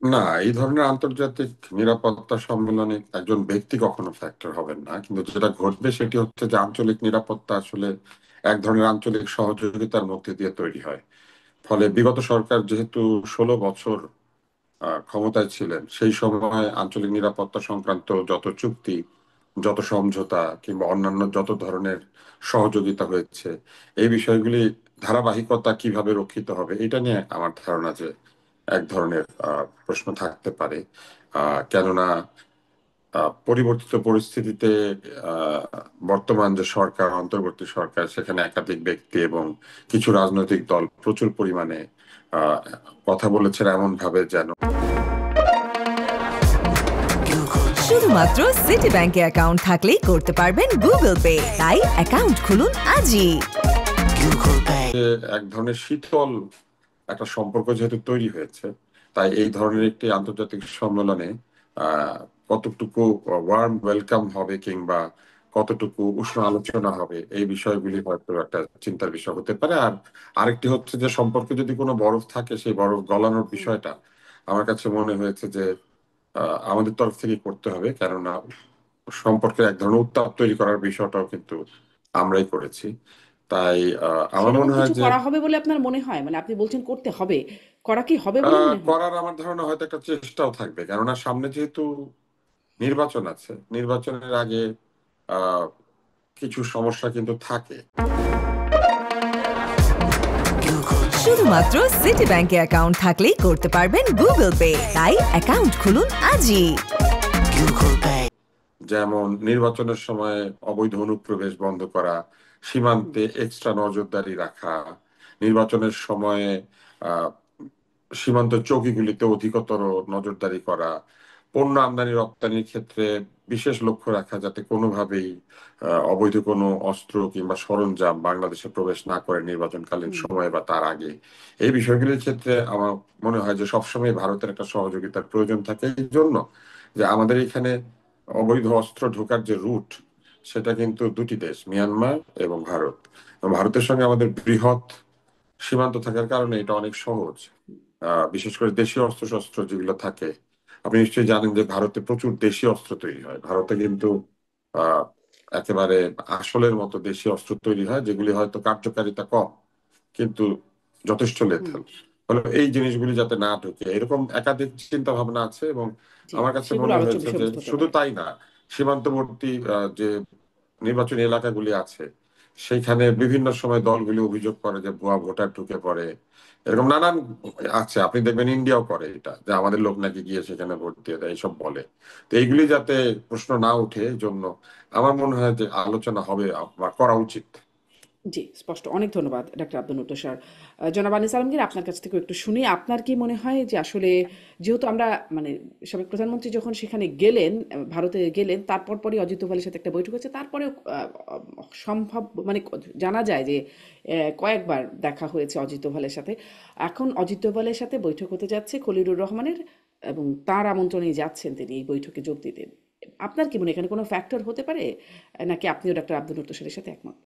না, এই ধরনের আন্তর্জাতিক নিরাপত্তা সম্মেলনে একজন ব্যক্তি কখনো ফ্যাক্টর হবেন না, কিন্তু যেটা ঘটবে সেটি হচ্ছে যে আঞ্চলিক নিরাপত্তা আসলে এক ধরনের আঞ্চলিক সহযোগিতার মধ্যে দিয়ে তৈরি হয়। ফলে বিগত সরকার যেহেতু 16 বছর ক্ষমতায় ছিলেন, সেই সময় আঞ্চলিক নিরাপত্তা সংক্রান্ত যত চুক্তি, যত সমঝোতা কিংবা অন্যান্য যত ধরনের সহযোগিতা হয়েছে, এই বিষয়গুলি ধারাবাহিকতা কিভাবে রক্ষিত হবে এটা নিয়ে আমার ধারণা যে এক ধরনের প্রশ্ন থাকতে পারে। কেননা পরিবর্তিত পরিস্থিতিতে আহ, বর্তমান যে সরকার, অন্তর্বর্তী সরকার, সেখানে একাধিক ব্যক্তি এবং কিছু রাজনৈতিক দল প্রচুর পরিমাণে আহ, কথা বলেছেন এমন ভাবে যেন শুধুমাত্র সিটি ব্যাংকে অ্যাকাউন্ট থাকলেই করতে পারবেন গুগল পে। তাই অ্যাকাউন্ট খুলুন আজই। যে এক ধরনের শীতল একটা সম্পর্ক যেহেতু তৈরি হয়েছে, তাই এই ধরনের একটি আন্তর্জাতিক সম্মেলনে আহ কতটুকু ওয়ার্ম ওয়েলকাম হবে কিংবা কতটুকু উষ্ণ আলোচনা হবে, এই বিষয়গুলি হয়তো একটা চিন্তার বিষয় হতে পারে। আর আরেকটি হচ্ছে যে সম্পর্কে যদি কোনো বরফ থাকে, সেই বরফ গলানোর বিষয়টা আমার কাছে মনে হয়েছে যে আমাদের তরফ থেকে করতে হবে, কেননা সম্পর্কে এক ধরনের উত্তাপ তৈরি করার বিষয়টাও কিন্তু আমরাই করেছি। তাই আমার সেরকম মনে হয় কিছু যে করা হবে বলে আপনার মনে হয়? মানে আপনি বলছেন করতে হবে, করা কি হবে বলে মনে হয়? করার আমার ধারণা হয়তো একটা চেষ্টাও থাকবে, কেননা সামনে যেহেতু নির্বাচন আছে, নির্বাচনের আগে আহ, কিছু সমস্যা কিন্তু থাকে। শুধুমাত্র সিটি ব্যাংকে অ্যাকাউন্ট থাকলেই করতে পারবেন গুগল পে। তাই অ্যাকাউন্ট খুলুন আজই। যেমন নির্বাচনের সময় অবৈধ অনুপ্রবেশ বন্ধ করা, সীমান্তে এক্সট্রা নজরদারি রাখা, নির্বাচনের সময়ে আহ, সীমান্ত চৌকিগুলিতে অধিকতর নজরদারি করা, পণ্য আমদানি রপ্তানির ক্ষেত্রে বিশেষ লক্ষ্য রাখা যাতে কোনোভাবেই অবৈধ কোনো অস্ত্র কিংবা সরঞ্জাম বাংলাদেশে প্রবেশ না করে নির্বাচনকালীন হুম। সময়ে বা তার আগে। এই বিষয়গুলির ক্ষেত্রে আমার মনে হয় যে সবসময় ভারতের একটা সহযোগিতার প্রয়োজন থাকে, এই জন্য যে আমাদের এখানে অবৈধ অস্ত্র ঢোকার যে রুট, সেটা কিন্তু দুটি দেশ, মিয়ানমার এবং ভারত। এবং ভারতের সঙ্গে আমাদের বৃহৎ সীমান্ত থাকার কারণে এটা অনেক সহজ। বিশেষ করে দেশীয় অস্ত্র শস্ত্র যেগুলো থাকে, আপনি নিশ্চয়ই জানেন যে ভারতে প্রচুর দেশীয় অস্ত্র তৈরি হয়। ভারতে কিন্তু আহ একেবারে আসলের মতো দেশীয় অস্ত্র তৈরি হয়, যেগুলি হয়তো কার্যকারিতা কম কিন্তু যথেষ্ট হুম। লেথাল। ফলে এই জিনিসগুলি যাতে না ঢুকে, এরকম একাধিক চিন্তা ভাবনা আছে। এবং জি, আমার কাছে সেগুলো মনে আলোচ্য হয়েছে যে বিষয়বস্তু হতে শুধু পারে। তাই না, সীমান্তবর্তী যে নির্বাচনী এলাকাগুলি আছে, সেইখানে বিভিন্ন সময় দলগুলি অভিযোগ করে যে ভুয়া ভোটার ঢুকে পড়ে। এরকম নানান আছে, আপনি দেখবেন ইন্ডিয়াও করে এটা, যে আমাদের লোক নাকি গিয়ে সেখানে ভোট দিয়ে দেয়, এইসব বলে। তো এইগুলি যাতে প্রশ্ন না উঠে, এই জন্য আমার মনে হয় যে আলোচনা হবে বা করা উচিত। জি, স্পষ্ট। অনেক ধন্যবাদ ডাক্তার আব্দুল মুত্তার স্যার। জনাব আনিস আলমগীর, আপনার কাছ থেকেও একটু শুনি। আপনার কি মনে হয় যে আসলে যেহেতু আমরা মানে সাবেক প্রধানমন্ত্রী যখন সেখানে গেলেন, ভারতে গেলেন, তারপর পরই অজিত দোভালের সাথে একটা বৈঠক হয়েছে। তারপরেও সম্ভব মানে জানা যায় যে কয়েকবার দেখা হয়েছে অজিত দোভালের সাথে। এখন অজিত দোভালের সাথে বৈঠক হতে যাচ্ছে খলিলুর রহমানের, এবং তার আমন্ত্রণেই যাচ্ছেন তিনি এই বৈঠকে যোগ দিতে। আপনার কি মনে হয় এখানে কোনো ফ্যাক্টর হতে পারে? নাকি আপনিও ডাক্তার আব্দুল মুত্তার স্যারের সাথে একমত?